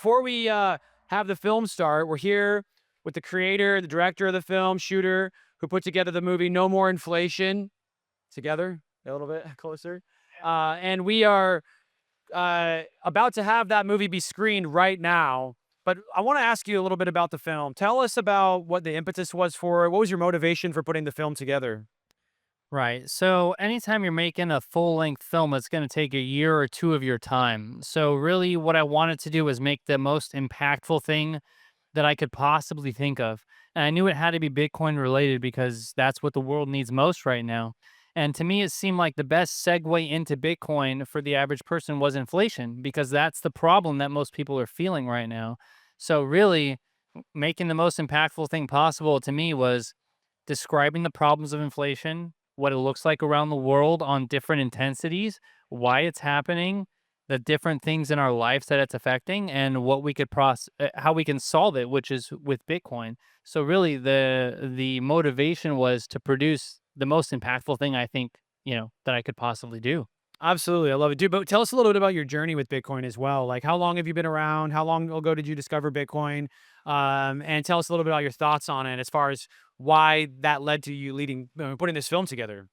before we have the film start, we're here with the creator, the director of the film, shooter, who put together the movie No More Inflation. Together, a little bit closer. And we are about to have that movie be screened right now. But I want to ask you a little bit about the film. Tell us about what the impetus was for it. What was your motivation for putting the film together? Right. So anytime you're making a full length film, it's going to take a year or two of your time. So really what I wanted to do was make the most impactful thing that I could possibly think of. And I knew it had to be Bitcoin related because that's what the world needs most right now. And to me, it seemed like the best segue into Bitcoin for the average person was inflation because that's the problem that most people are feeling right now. So really making the most impactful thing possible to me was describing the problems of inflation, what it looks like around the world on different intensities, why it's happening, the different things in our lives that it's affecting, and what we could how we can solve it, which is with Bitcoin. So really, the motivation was to produce the most impactful thing I think that I could possibly do. Absolutely, I love it, dude. But tell us a little bit about your journey with Bitcoin as well. Like, how long have you been around? How long ago did you discover Bitcoin? And tell us a little bit about your thoughts on it, as far as why that led to you putting this film together.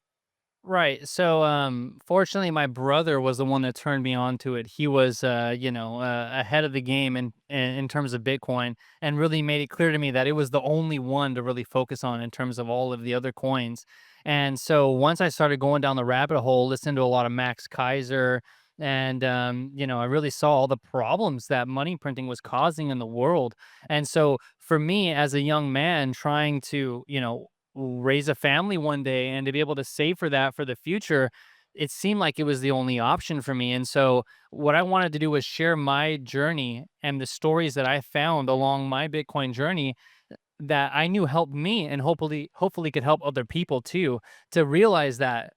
Right. So, fortunately, my brother was the one that turned me on to it. He was, ahead of the game in terms of Bitcoin, and really made it clear to me that it was the only one to really focus on in terms of all of the other coins. And so, once I started going down the rabbit hole, listening to a lot of Max Kaiser, and I really saw all the problems that money printing was causing in the world. And so, for me, as a young man trying to, raise a family one day and to be able to save for that for the future, it seemed like it was the only option for me. And so what I wanted to do was share my journey and the stories that I found along my Bitcoin journey that I knew helped me and hopefully could help other people too, to realize that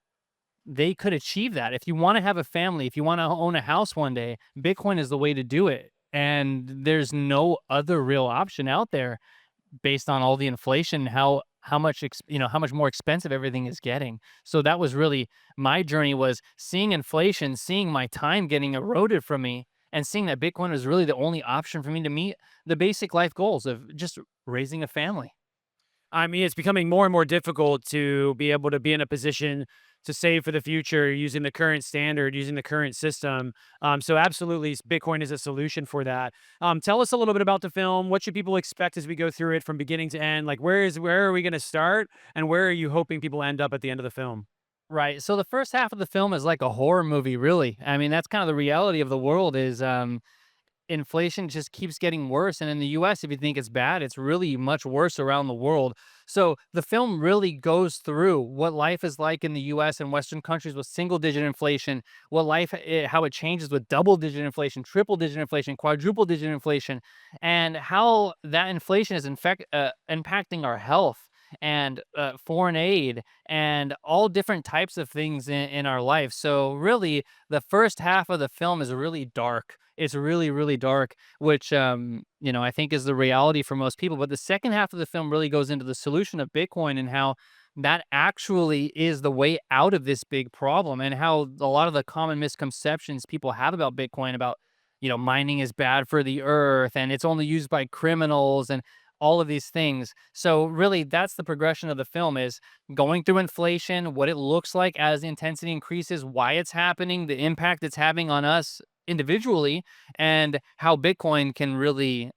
they could achieve that. If you want to have a family, if you want to own a house one day, Bitcoin is the way to do it. And there's no other real option out there based on all the inflation, how much more expensive everything is getting. So that was really my journey, was seeing inflation, seeing my time getting eroded from me, and seeing that Bitcoin was really the only option for me to meet the basic life goals of just raising a family. I mean, it's becoming more and more difficult to be able to be in a position to save for the future using the current standard, using the current system. So absolutely, Bitcoin is a solution for that. Tell us a little bit about the film. What should people expect as we go through it from beginning to end? Like, where are we going to start, and where are you hoping people end up at the end of the film? Right. So the first half of the film is like a horror movie, really. I mean, that's kind of the reality of the world is inflation just keeps getting worse. And in the US, if you think it's bad, it's really much worse around the world. So the film really goes through what life is like in the US and Western countries with single digit inflation, how it changes with double digit inflation, triple digit inflation, quadruple digit inflation, and how that inflation is impacting our health and foreign aid and all different types of things in our life. So really, the first half of the film is really dark. It's really, really dark, which I think is the reality for most people. But the second half of the film really goes into the solution of Bitcoin and how that actually is the way out of this big problem, and how a lot of the common misconceptions people have about Bitcoin, about mining is bad for the earth and it's only used by criminals and all of these things. So really that's the progression of the film, is going through inflation, what it looks like as intensity increases, why it's happening, the impact it's having on us individually, and how Bitcoin can really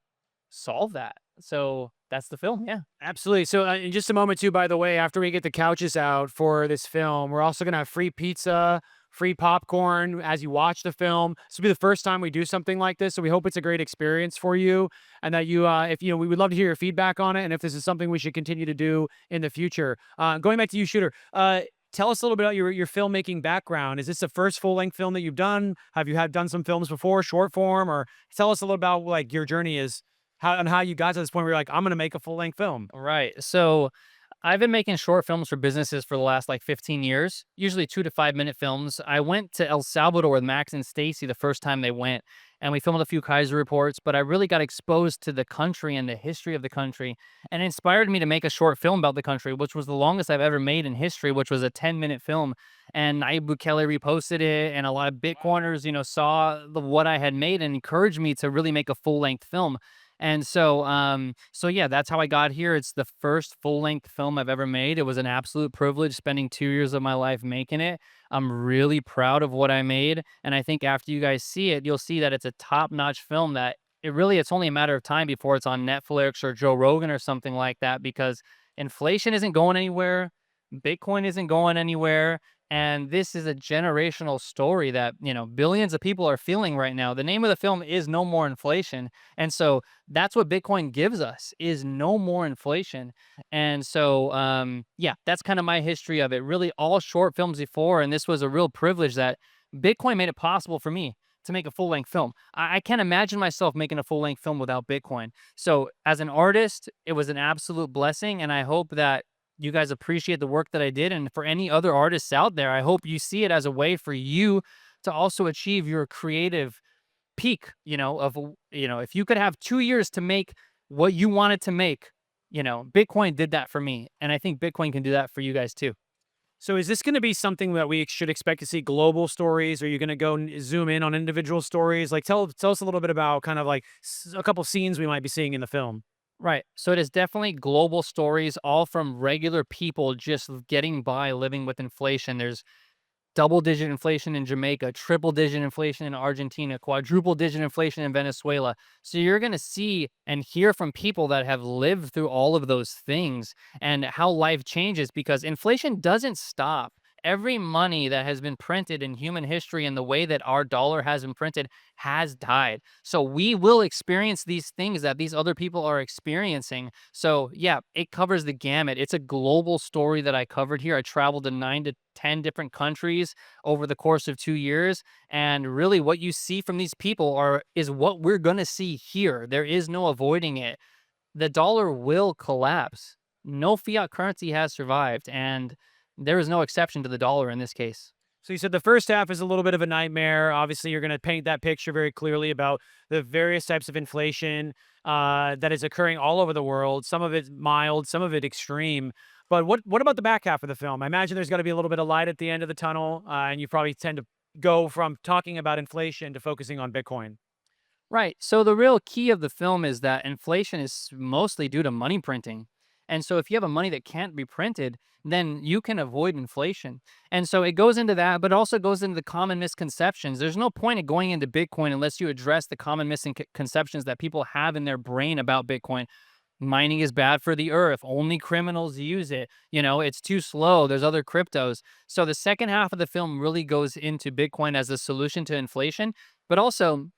solve that. So that's the film. Yeah. Absolutely. So, in just a moment, too, by the way, after we get the couches out for this film, we're also going to have free pizza, free popcorn as you watch the film. This will be the first time we do something like this. So, we hope it's a great experience for you, and that if we would love to hear your feedback on it, and if this is something we should continue to do in the future. Going back to you, Shooter, tell us a little bit about your filmmaking background. Is this the first full length film that you've done? Have you had done some films before, short form, or tell us a little about like your journey is how you got to this point where you're like, I'm going to make a full length film. Right. So I've been making short films for businesses for the last like 15 years, usually 2 to 5 minute films. I went to El Salvador with Max and Stacy the first time they went, and we filmed a few Kaiser reports, but I really got exposed to the country and the history of the country, and it inspired me to make a short film about the country, which was the longest I've ever made in history, which was a 10-minute film. And Nayib Bukele reposted it, and a lot of Bitcoiners, saw what I had made and encouraged me to really make a full length film. And so yeah, that's how I got here. It's the first full-length film I've ever made. It was an absolute privilege spending 2 years of my life making it. I'm really proud of what I made, and I think after you guys see it, you'll see that it's a top-notch film that it's only a matter of time before it's on Netflix or Joe Rogan or something like that because inflation isn't going anywhere, Bitcoin isn't going anywhere, and this is a generational story that, billions of people are feeling right now. The name of the film is No More Inflation, and so that's what Bitcoin gives us is no more inflation. And so yeah, that's kind of my history of it. Really all short films before, and this was a real privilege that Bitcoin made it possible for me to make a full-length film. I can't imagine myself making a full-length film without Bitcoin. So as an artist, it was an absolute blessing, and I hope that you guys appreciate the work that I did. And for any other artists out there, I hope you see it as a way for you to also achieve your creative peak, if you could have 2 years to make what you wanted to make, Bitcoin did that for me, and I think Bitcoin can do that for you guys too. So is this going to be something that we should expect to see global stories? Or are you going to go zoom in on individual stories? Like tell us a little bit about kind of like a couple scenes we might be seeing in the film. Right. So it is definitely global stories, all from regular people just getting by living with inflation. There's double digit inflation in Jamaica, triple digit inflation in Argentina, quadruple digit inflation in Venezuela. So you're going to see and hear from people that have lived through all of those things and how life changes because inflation doesn't stop. Every money that has been printed in human history and the way that our dollar has been printed has died. So we will experience these things that these other people are experiencing. So yeah, it covers the gamut. It's a global story that I covered here. I traveled to 9 to 10 different countries over the course of 2 years. And really what you see from these people is what we're gonna see here. There is no avoiding it. The dollar will collapse. No fiat currency has survived, and there is no exception to the dollar in this case. So you said the first half is a little bit of a nightmare. Obviously, you're going to paint that picture very clearly about the various types of inflation that is occurring all over the world. Some of it mild, some of it extreme. But what about the back half of the film? I imagine there's got to be a little bit of light at the end of the tunnel, and you probably tend to go from talking about inflation to focusing on Bitcoin. Right. So the real key of the film is that inflation is mostly due to money printing. And so if you have a money that can't be printed, then you can avoid inflation. And so it goes into that, but also goes into the common misconceptions. There's no point in going into Bitcoin unless you address the common misconceptions that people have in their brain about Bitcoin. Mining is bad for the earth. Only criminals use it. It's too slow. There's other cryptos. So the second half of the film really goes into Bitcoin as a solution to inflation, but also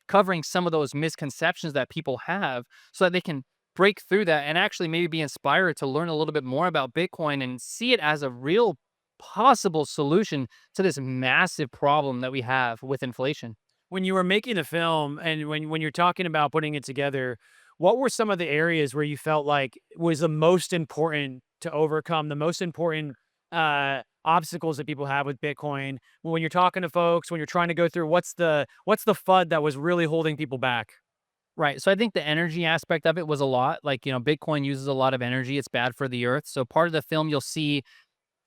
covering some of those misconceptions that people have so that they can break through that and actually maybe be inspired to learn a little bit more about Bitcoin and see it as a real possible solution to this massive problem that we have with inflation. When you were making the film and when you're talking about putting it together, what were some of the areas where you felt like was the most important to overcome, the most important obstacles that people have with Bitcoin? When you're talking to folks, when you're trying to go through what's the FUD that was really holding people back? Right. So I think the energy aspect of it was a lot. Like, Bitcoin uses a lot of energy. It's bad for the earth. So part of the film, you'll see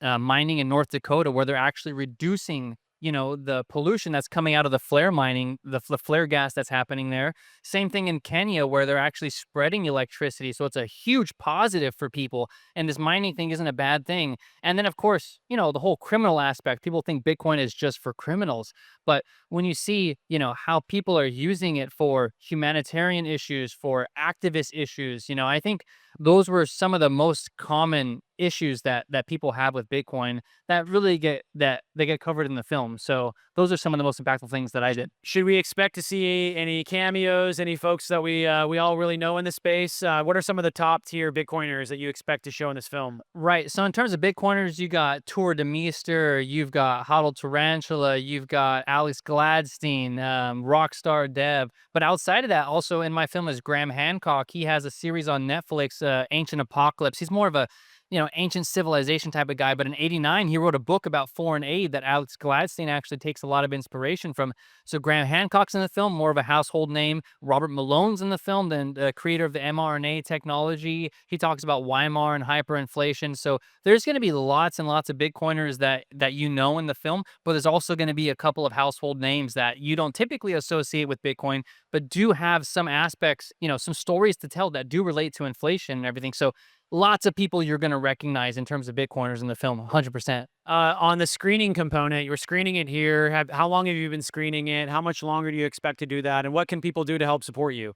mining in North Dakota where they're actually reducing, the pollution that's coming out of the flare mining, the flare gas that's happening there. Same thing in Kenya where they're actually spreading electricity. So it's a huge positive for people. And this mining thing isn't a bad thing. And then, of course, the whole criminal aspect. People think Bitcoin is just for criminals. But when you see, how people are using it for humanitarian issues, for activist issues, I think those were some of the most common issues that people have with Bitcoin that really get covered in the film. So those are some of the most impactful things that I did. Should we expect to see any cameos, any folks that we all really know in the space? What are some of the top tier Bitcoiners that you expect to show in this film? Right. So in terms of Bitcoiners, you got Tour de Meester, you've got Hodl Tarantula, you've got Alex Gladstein, Rockstar Dev. But outside of that, also in my film is Graham Hancock. He has a series on Netflix, Ancient Apocalypse. He's more of a ancient civilization type of guy. But in '89, he wrote a book about foreign aid that Alex Gladstein actually takes a lot of inspiration from. So Graham Hancock's in the film, more of a household name. Robert Malone's in the film, then the creator of the mRNA technology. He talks about Weimar and hyperinflation. So there's going to be lots and lots of Bitcoiners that in the film, but there's also going to be a couple of household names that you don't typically associate with Bitcoin, but do have some aspects, some stories to tell that do relate to inflation and everything. So lots of people you're going to recognize in terms of Bitcoiners in the film, 100%. On the screening component, you were screening it here. How long have you been screening it? How much longer do you expect to do that? And what can people do to help support you?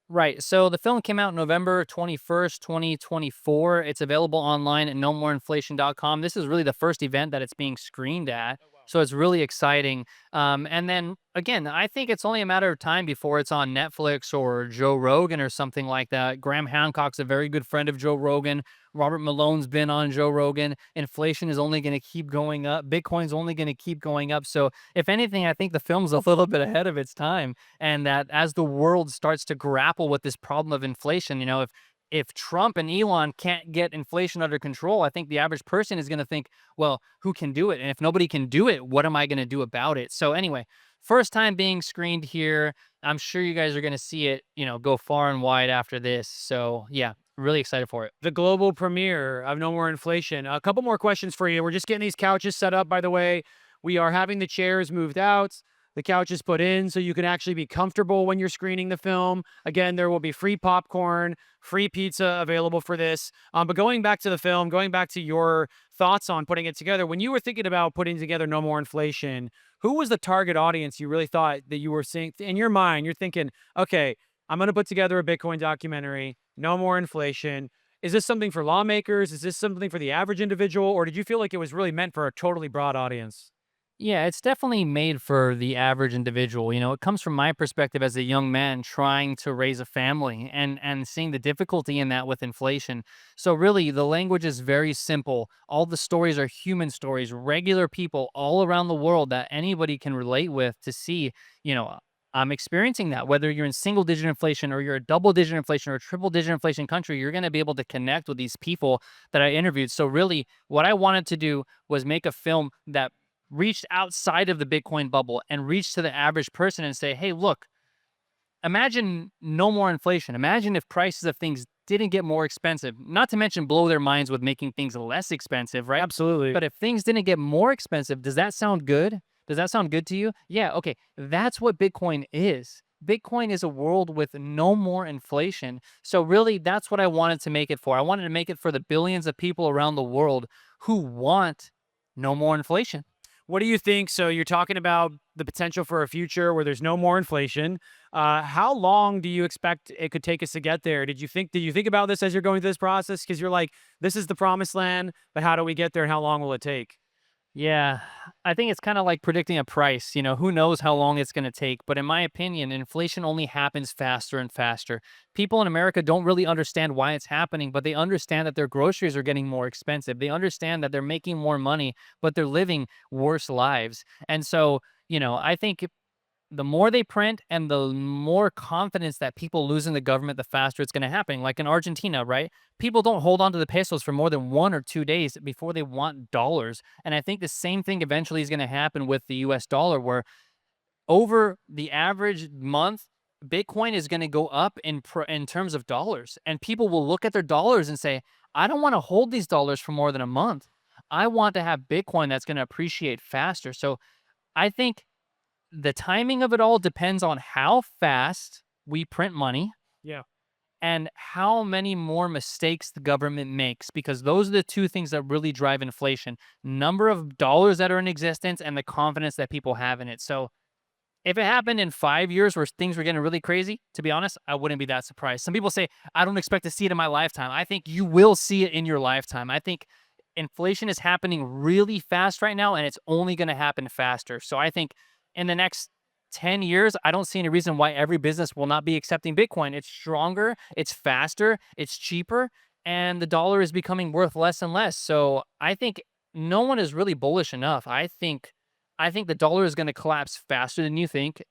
Right. So the film came out November 21st, 2024. It's available online at nomoreinflation.com. This is really the first event that it's being screened at. So it's really exciting. And then again, I think it's only a matter of time before it's on Netflix or Joe Rogan or something like that. Graham Hancock's a very good friend of Joe Rogan. Robert Malone's been on Joe Rogan. Inflation is only going to keep going up. Bitcoin's only going to keep going up. So if anything, I think the film's a little bit ahead of its time, and that as the world starts to grapple with this problem of inflation, if Trump and Elon can't get inflation under control, I think the average person is going to think, well, who can do it? And if nobody can do it, what am I going to do about it? So anyway, first time being screened here. I'm sure you guys are going to see it, go far and wide after this. So yeah, really excited for it. The global premiere of No More Inflation. A couple more questions for you. We're just getting these couches set up, by the way. We are having the chairs moved out, the couches put in so you can actually be comfortable when you're screening the film. Again, there will be free popcorn, free pizza available for this. But going back to the film, going back to your thoughts on putting it together, when you were thinking about putting together No More Inflation, who was the target audience you really thought that you were seeing in your mind? You're thinking, okay, I'm going to put together a Bitcoin documentary, no more inflation. Is this something for lawmakers? Is this something for the average individual? Or did you feel like it was really meant for a totally broad audience? Yeah, it's definitely made for the average individual. It comes from my perspective as a young man trying to raise a family and seeing the difficulty in that with inflation. So really, the language is very simple. All the stories are human stories, regular people all around the world that anybody can relate with to see, you know, I'm experiencing that. Whether you're in single digit inflation or you're a double digit inflation or a triple digit inflation country, you're going to be able to connect with these people that I interviewed. So really, what I wanted to do was make a film that reached outside of the Bitcoin bubble and reached to the average person and say, hey, look, imagine no more inflation. Imagine if prices of things didn't get more expensive, not to mention blow their minds with making things less expensive, right? Absolutely. But if things didn't get more expensive, does that sound good? Does that sound good to you? Yeah, okay. That's what Bitcoin is. Bitcoin is a world with no more inflation. So, really, that's what I wanted to make it for. I wanted to make it for the billions of people around the world who want no more inflation. What do you think? So you're talking about the potential for a future where there's no more inflation. How long do you expect it could take us to get there? Did you think about this as you're going through this process? Because you're like, this is the promised land, but how do we get there and how long will it take? Yeah, I think it's kind of like predicting a price. Who knows how long it's going to take. But in my opinion, inflation only happens faster and faster. People in America don't really understand why it's happening, but they understand that their groceries are getting more expensive. They understand that they're making more money, but they're living worse lives. And so, I think the more they print and the more confidence that people lose in the government, the faster it's going to happen. Like in Argentina, right? People don't hold on to the pesos for more than 1 or 2 days before they want dollars. And I think the same thing eventually is going to happen with the US dollar, where over the average month, Bitcoin is going to go up in terms of dollars. And people will look at their dollars and say, I don't want to hold these dollars for more than a month. I want to have Bitcoin that's going to appreciate faster. So I think the timing of it all depends on how fast we print money Yeah. and how many more mistakes the government makes, because those are the two things that really drive inflation: number of dollars that are in existence and the confidence that people have in it. So if it happened in 5 years where things were getting really crazy, to be honest, I wouldn't be that surprised. Some people say, I don't expect to see it in my lifetime. I think you will see it in your lifetime. I think inflation is happening really fast right now, and it's only going to happen faster. So I think in the next 10 years, I don't see any reason why every business will not be accepting Bitcoin. It's stronger, it's faster, it's cheaper, and the dollar is becoming worth less and less. So I think no one is really bullish enough. I think the dollar is going to collapse faster than you think,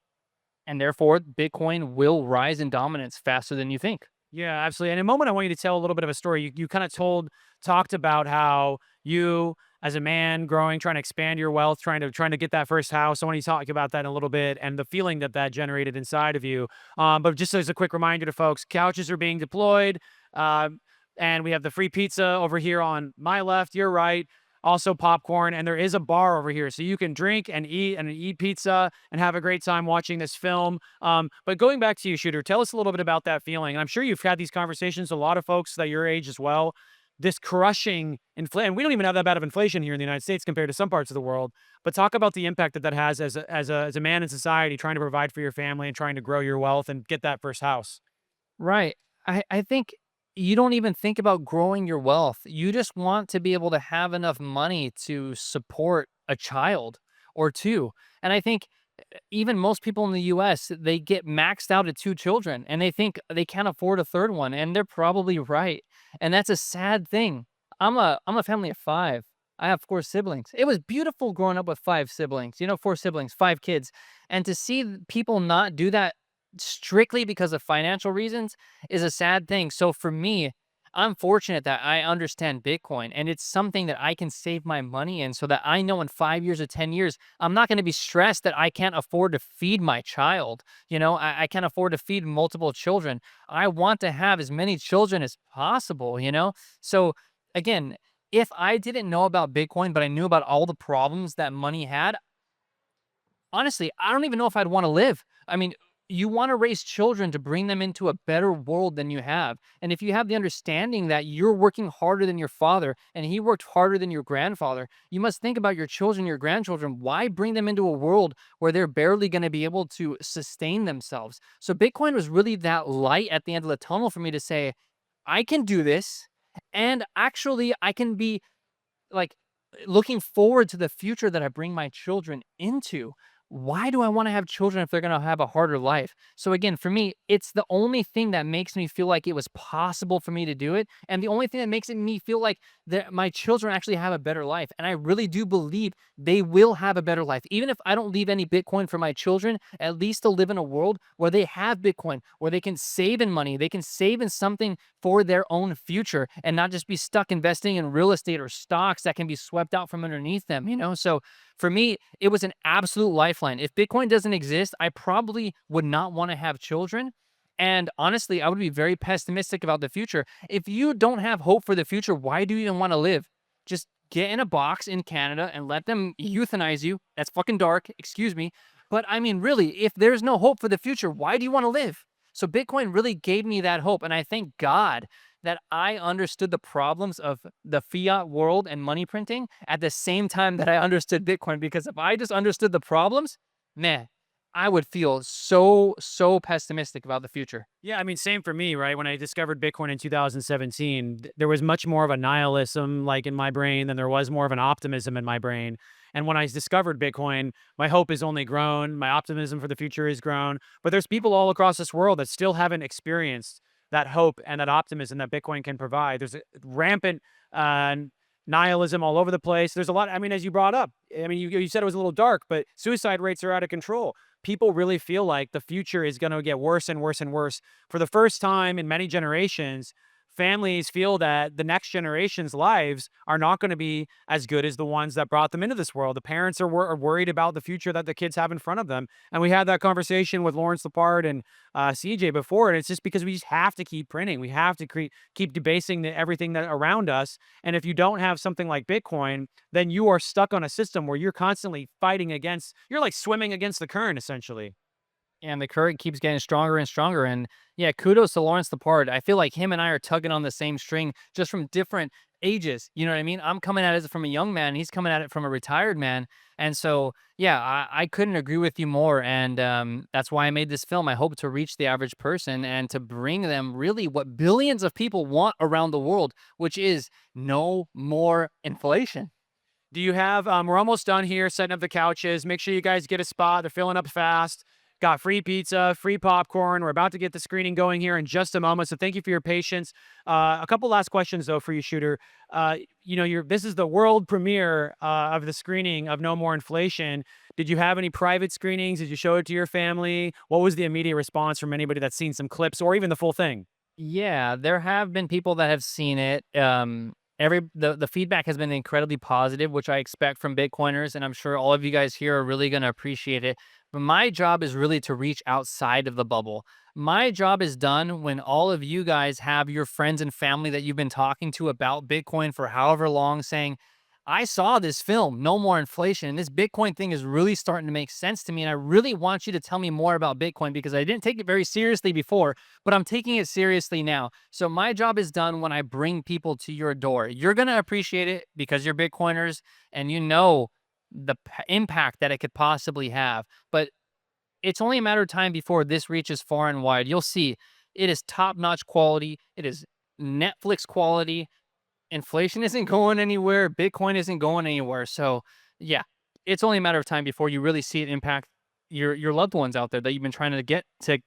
and therefore Bitcoin will rise in dominance faster than you think. Yeah, absolutely. And in a moment, I want you to tell a little bit of a story. You kind of talked about how you, as a man, growing, trying to expand your wealth, trying to get that first house. I want you to talk about that in a little bit and the feeling that that generated inside of you. But just as a quick reminder to folks, couches are being deployed, um, and we have the free pizza over here on my left, your right. Also popcorn, and there is a bar over here, so you can drink and eat pizza and have a great time watching this film. But going back to you, Shooter, tell us a little bit about that feeling. And I'm sure you've had these conversations with a lot of folks that your age as well. This crushing inflation. We don't even have that bad of inflation here in the United States compared to some parts of the world. But talk about the impact that that has as a man in society, trying to provide for your family and trying to grow your wealth and get that first house. Right. I think you don't even think about growing your wealth. You just want to be able to have enough money to support a child or two. And I think even most people in the US, they get maxed out at 2 children and they think they can't afford a third one, and they're probably right. And that's a sad thing. I'm a family of 5. I have 4 siblings. It was beautiful growing up with 5 siblings, 4 siblings, 5 kids. And to see people not do that strictly because of financial reasons is a sad thing. So for me, I'm fortunate that I understand Bitcoin and it's something that I can save my money in so that I know in 5 years or 10 years, I'm not going to be stressed that I can't afford to feed my child. I can't afford to feed multiple children. I want to have as many children as possible. So again, if I didn't know about Bitcoin, but I knew about all the problems that money had, honestly, I don't even know if I'd wanna live. I mean, you wanna raise children to bring them into a better world than you have, and if you have the understanding that you're working harder than your father and he worked harder than your grandfather, you must think about your children, your grandchildren. Why bring them into a world where they're barely gonna be able to sustain themselves? So Bitcoin was really that light at the end of the tunnel for me to say, "I can do this, and actually I can be like, looking forward to the future that I bring my children into. Why do I wanna have children if they're gonna have a harder life?" So again, for me, it's the only thing that makes me feel like it was possible for me to do it, and the only thing that makes me feel like that my children actually have a better life, and I really do believe they will have a better life. Even if I don't leave any Bitcoin for my children, at least they'll live in a world where they have Bitcoin, where they can save in money, they can save in something for their own future and not just be stuck investing in real estate or stocks that can be swept out from underneath them. So for me, it was an absolute lifeline. If Bitcoin doesn't exist, I probably would not want to have children. And honestly, I would be very pessimistic about the future. If you don't have hope for the future, why do you even want to live? Just get in a box in Canada and let them euthanize you. That's fucking dark, excuse me. But I mean, really, if there's no hope for the future, why do you want to live? So Bitcoin really gave me that hope. And I thank God that I understood the problems of the fiat world and money printing at the same time that I understood Bitcoin. Because if I just understood the problems, man, I would feel so, so pessimistic about the future. Yeah, I mean, same for me, right? When I discovered Bitcoin in 2017, there was much more of a nihilism like in my brain than there was more of an optimism in my brain. And when I discovered Bitcoin, my hope has only grown, my optimism for the future has grown. But there's people all across this world that still haven't experienced that hope and that optimism that Bitcoin can provide. There's a rampant uh, nihilism all over the place. There's a lot. I mean, as you brought up, I mean, you said it was a little dark, but suicide rates are out of control. People really feel like the future is going to get worse and worse and worse. For the first time in many generations, families feel that the next generation's lives are not going to be as good as the ones that brought them into this world. The parents are worried about the future that the kids have in front of them. And we had that conversation with Lawrence Lepard and CJ before. And it's just because we just have to keep printing. We have to keep debasing everything that around us. And if you don't have something like Bitcoin, then you are stuck on a system where you're constantly fighting against, you're like swimming against the current, essentially. And the current keeps getting stronger and stronger. And yeah, kudos to Lawrence Lepard. I feel like him and I are tugging on the same string, just from different ages. You know what I mean? I'm coming at it from a young man. He's coming at it from a retired man. And so, yeah, I couldn't agree with you more. And that's why I made this film. I hope to reach the average person and to bring them really what billions of people want around the world, which is no more inflation. Do you have, we're almost done here setting up the couches. Make sure you guys get a spot. They're filling up fast. Got free pizza, free popcorn. We're about to get the screening going here in just a moment. So thank you for your patience. A couple last questions though for you, Shooter. This is the world premiere of the screening of No More Inflation. Did you have any private screenings? Did you show it to your family? What was the immediate response from anybody that's seen some clips or even the full thing? Yeah, there have been people that have seen it. The feedback has been incredibly positive, which I expect from Bitcoiners, and I'm sure all of you guys here are really going to appreciate it. But my job is really to reach outside of the bubble. My job is done when all of you guys have your friends and family that you've been talking to about Bitcoin for however long saying, I saw this film, No More Inflation, and this Bitcoin thing is really starting to make sense to me. And I really want you to tell me more about Bitcoin because I didn't take it very seriously before, but I'm taking it seriously now. So my job is done when I bring people to your door. You're going to appreciate it because you're Bitcoiners and you know the impact that it could possibly have. But it's only a matter of time before this reaches far and wide. You'll see it is top notch quality, it is Netflix quality. Inflation isn't going anywhere, Bitcoin isn't going anywhere. So, yeah, it's only a matter of time before you really see it impact your loved ones out there that you've been trying to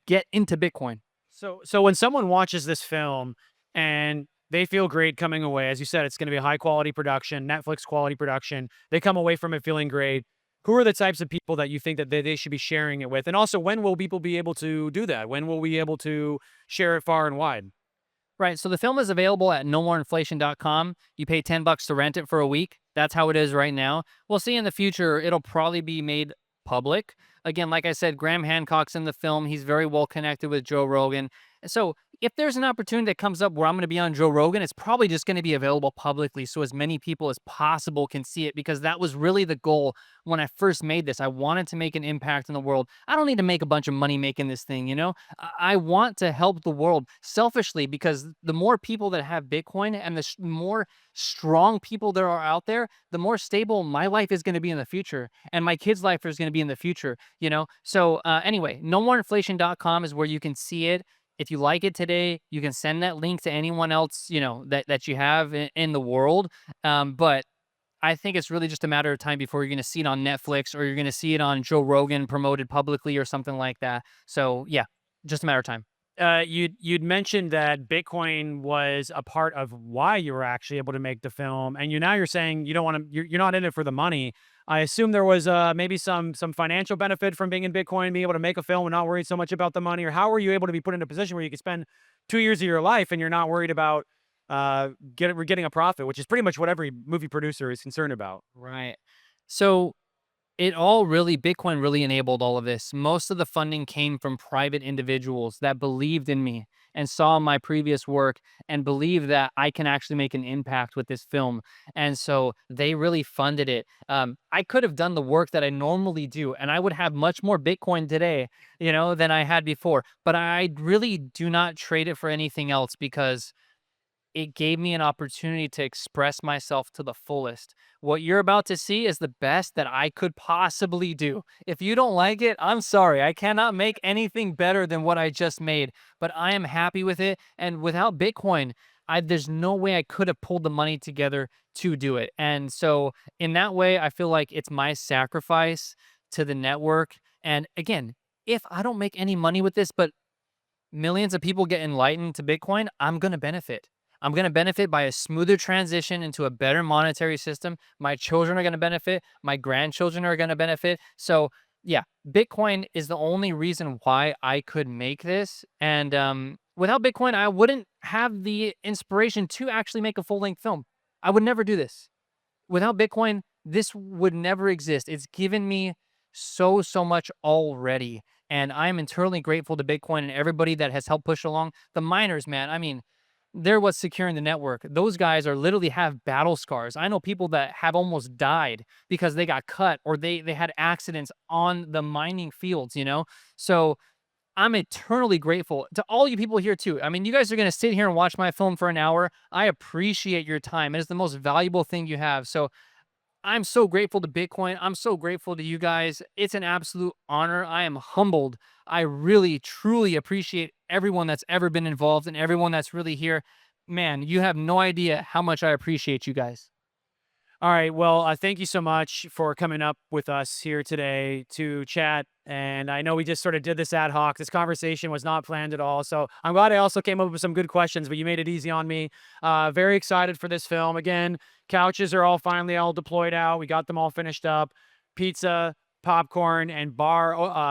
get into Bitcoin. So when someone watches this film and they feel great coming away, as you said, it's going to be a high quality production, Netflix quality production. They come away from it feeling great. Who are the types of people that you think that they should be sharing it with? And also, when will people be able to do that? When will we be able to share it far and wide? Right. So the film is available at nomoreinflation.com. You pay $10 to rent it for a week. That's how it is right now. We'll see in the future, it'll probably be made public. Again, like I said, Graham Hancock's in the film. He's very well connected with Joe Rogan. So if there's an opportunity that comes up where I'm going to be on Joe Rogan, it's probably just going to be available publicly so as many people as possible can see it because that was really the goal when I first made this. I wanted to make an impact in the world. I don't need to make a bunch of money making this thing, you know? I want to help the world selfishly because the more people that have Bitcoin and the more strong people there are out there, the more stable my life is going to be in the future and my kids' life is going to be in the future, you know? So, anyway, nomoreinflation.com is where you can see it. If you like it today, you can send that link to anyone else, you know, that you have in the world. But I think it's really just a matter of time before you're going to see it on Netflix or you're going to see it on Joe Rogan promoted publicly or something like that. So yeah, just a matter of time. You'd mentioned that Bitcoin was a part of why you were actually able to make the film, and you're saying you don't want to. You're not in it for the money. I assume there was maybe some financial benefit from being in Bitcoin, being able to make a film and not worry so much about the money. Or how were you able to be put in a position where you could spend 2 years of your life and you're not worried about getting a profit, which is pretty much what every movie producer is concerned about. Right. So it all really Bitcoin really enabled all of this. Most of the funding came from private individuals that believed in me and saw my previous work and believe that I can actually make an impact with this film. And so they really funded it. I could have done the work that I normally do, and I would have much more Bitcoin today, you know, than I had before. But I really do not trade it for anything else because it gave me an opportunity to express myself to the fullest. What you're about to see is the best that I could possibly do. If you don't like it, I'm sorry. I cannot make anything better than what I just made, but I am happy with it. And without Bitcoin, there's no way I could have pulled the money together to do it. And so, in that way, I feel like it's my sacrifice to the network. And again, if I don't make any money with this, but millions of people get enlightened to Bitcoin, I'm going to benefit. I'm going to benefit by a smoother transition into a better monetary system. My children are going to benefit. My grandchildren are going to benefit. So, yeah, Bitcoin is the only reason why I could make this. And without Bitcoin, I wouldn't have the inspiration to actually make a full length film. I would never do this. Without Bitcoin, this would never exist. It's given me so much already. And I'm eternally grateful to Bitcoin and everybody that has helped push along. The miners, man, I mean, they're what's securing the network. Those guys are literally have battle scars. I know people that have almost died because they got cut or they had accidents on the mining fields, you know? So I'm eternally grateful to all you people here too. I mean, you guys are going to sit here and watch my film for an hour. I appreciate your time. It is the most valuable thing you have. So I'm so grateful to Bitcoin. I'm so grateful to you guys. It's an absolute honor. I am humbled. I really, truly appreciate everyone that's ever been involved and everyone that's really here. Man, you have no idea how much I appreciate you guys. All right. Well, thank you so much for coming up with us here today to chat. And I know we just sort of did this ad hoc. This conversation was not planned at all. So I'm glad I also came up with some good questions, but you made it easy on me. Very excited for this film. Again, couches are finally all deployed out. We got them all finished up. Pizza, popcorn, and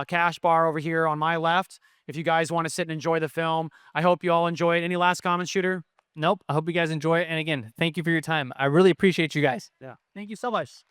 cash bar over here on my left. if you guys want to sit and enjoy the film. I hope you all enjoy it. Any last comments, Shooter? Nope. I hope you guys enjoy it. And again, thank you for your time. I really appreciate you guys. Yeah. Thank you so much.